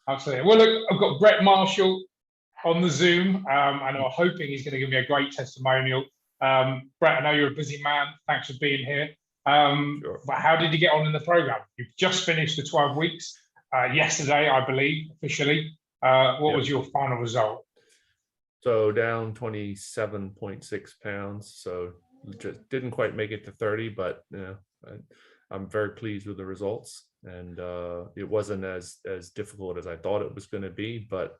Absolutely. Well, look, I've got Brett Marshall on the Zoom, and I'm hoping he's going to give me a great testimonial. Brett, I know you're a busy man. Thanks for being here. Sure. But how did you get on in the program? You've just finished the 12 weeks yesterday, I believe, officially. What was your final result? So down 27.6 pounds. So just didn't quite make it to 30, but I'm very pleased with the results. And it wasn't as difficult as I thought it was going to be, but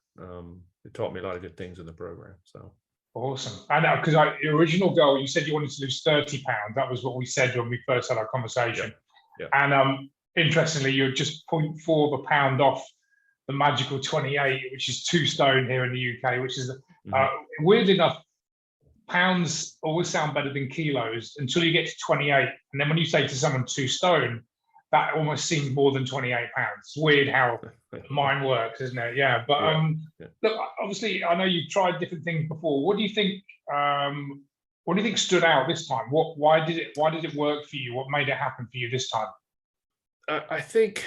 it taught me a lot of good things in the program. So awesome. And because your original goal, you said you wanted to lose 30 pounds. That was what we said when we first had our conversation. Yeah. And interestingly, you're just 0.4 of a pound off the magical 28, which is 2 stone here in the UK, which is weird enough. Pounds always sound better than kilos until you get to 28. And then when you say to someone 2 stone, that almost seems more than 28 pounds. It's weird how mine works, isn't it? Yeah. But look, obviously, I know you've tried different things before. What do you think? What do you think stood out this time? Why did it work for you? What made it happen for you this time? I think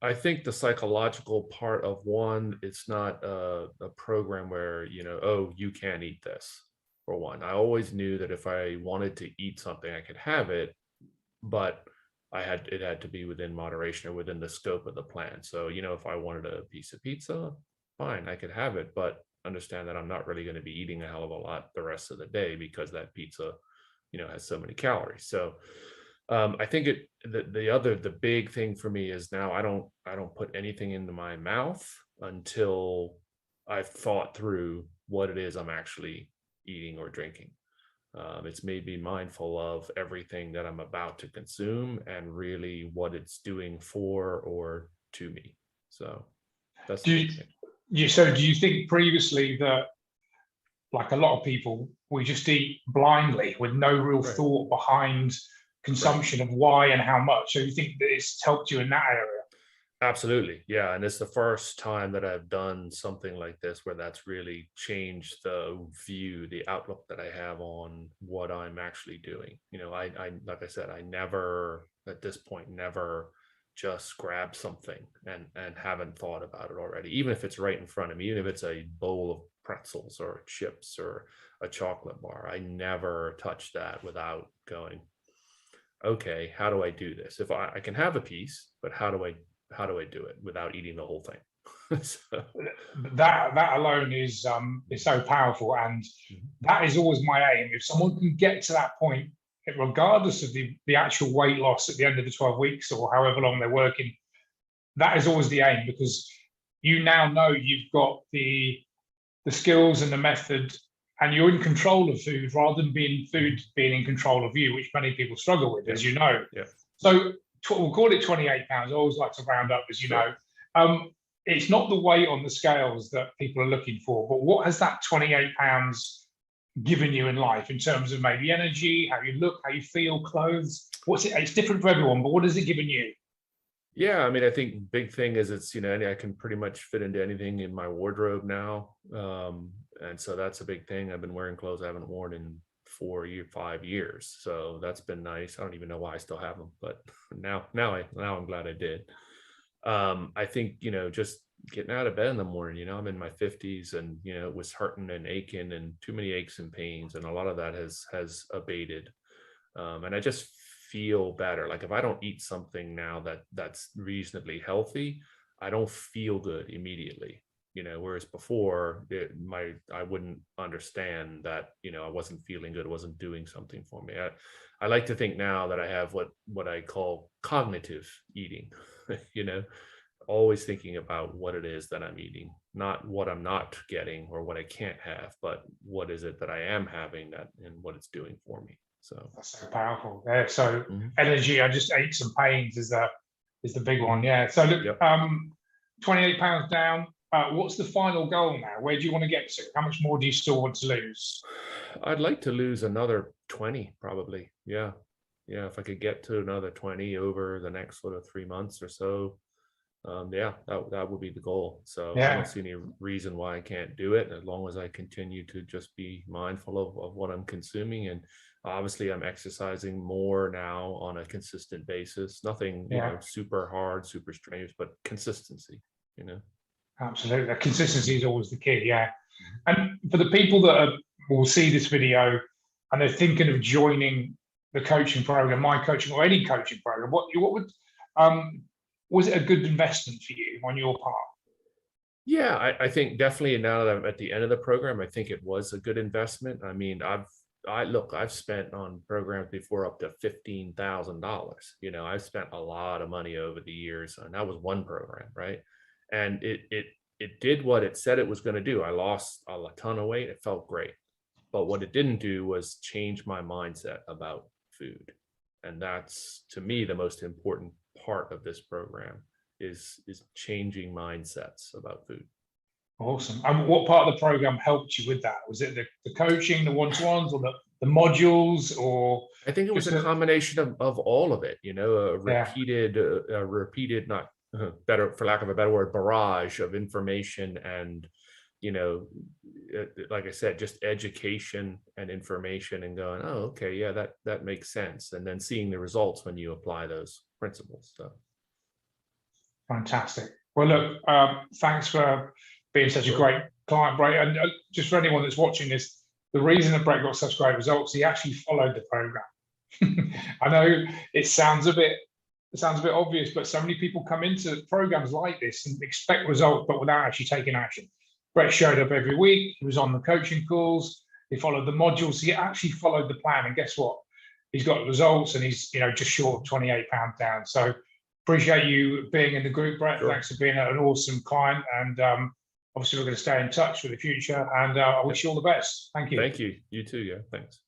the psychological part of one, it's not a program where, you can't eat this. For one, I always knew that if I wanted to eat something, I could have it, but it had to be within moderation or within the scope of the plan. So, if I wanted a piece of pizza, fine, I could have it, but understand that I'm not really going to be eating a hell of a lot the rest of the day because that pizza, has so many calories. So I think the big thing for me is now I don't put anything into my mouth until I've thought through what it is I'm actually eating or drinking. It's made me mindful of everything that I'm about to consume and really what it's doing for or to me. So that's do you think previously that, like a lot of people, we just eat blindly with no real thought behind consumption of why and how much? So you think that it's helped you in that area? Absolutely. Yeah. And it's the first time that I've done something like this where that's really changed the view, the outlook that I have on what I'm actually doing. I like I said, I never at this point, never just grab something and haven't thought about it already, even if it's right in front of me, even if it's a bowl of pretzels or chips or a chocolate bar. I never touch that without going, okay, how do I do this? If I can have a piece, but how do I do it without eating the whole thing? So. That alone is so powerful, and that is always my aim. If someone can get to that point, regardless of the actual weight loss at the end of the 12 weeks or however long they're working, that is always the aim, because you now know you've got the skills and the method, and you're in control of food rather than food being in control of you, which many people struggle with, as you know. Yeah. So we'll call it 28 pounds. I always like to round up, as you know. It's not the weight on the scales that people are looking for, but what has that 28 pounds given you in life in terms of maybe energy, how you look, how you feel, clothes? It's different for everyone, but what has it given you? Yeah, I mean, I think big thing is it's, I can pretty much fit into anything in my wardrobe now. And so that's a big thing. I've been wearing clothes I haven't worn in 5 years. So that's been nice. I don't even know why I still have them, but now I'm glad I did. I think, just getting out of bed in the morning, I'm in my 50s and, it was hurting and aching and too many aches and pains. And a lot of that has abated. And I just feel better. Like if I don't eat something now that's reasonably healthy, I don't feel good immediately. Whereas before I wouldn't understand that, I wasn't feeling good, it wasn't doing something for me. I like to think now that I have what I call cognitive eating, always thinking about what it is that I'm eating, not what I'm not getting or what I can't have, but what is it that I am having and what it's doing for me. So that's so powerful. Yeah. So energy, I just aches and pains is the big one. Yeah. So look, 28 pounds down. What's the final goal now? Where do you want to get to? How much more do you still want to lose? I'd like to lose another 20, probably. Yeah. If I could get to another 20 over the next sort of 3 months or so, that would be the goal. So I don't see any reason why I can't do it, as long as I continue to just be mindful of what I'm consuming. And obviously I'm exercising more now on a consistent basis. Nothing, super hard, super strenuous, but consistency, Absolutely. Consistency is always the key. Yeah. And for the people that will see this video and they're thinking of joining the coaching program, my coaching or any coaching program, what would, was it a good investment for you on your part? Yeah, I think definitely now that I'm at the end of the program, I think it was a good investment. I mean, I've spent on programs before up to $15,000. You know, I've spent a lot of money over the years, and that was one program, right? And it did what it said it was going to do. I lost a ton of weight. It felt great. But what it didn't do was change my mindset about food. And that's, to me, the most important part of this program is changing mindsets about food. Awesome. And what part of the program helped you with that? Was it the coaching, the one-to-ones, or the modules, or? I think it was a combination of all of it, you know, a repeated, not better, for lack of a better word, barrage of information and, you know, like I said, just education and information and going, oh, okay, yeah, that makes sense. And then seeing the results when you apply those principles. So. Fantastic. Well, look, thanks for being such a great client, Brett. And just for anyone that's watching this, the reason that Brett got such great results, he actually followed the program. I know it sounds a bit obvious, but so many people come into programs like this and expect results, but without actually taking action. Brett showed up every week. He was on the coaching calls. He followed the modules. He actually followed the plan, and guess what? He's got results, and he's just short of 28 pounds down. So. Appreciate you being in the group, Brett. Sure. Thanks for being an awesome client. And obviously, we're going to stay in touch for the future. And I wish you all the best. Thank you. Thank you. You too. Yeah. Thanks.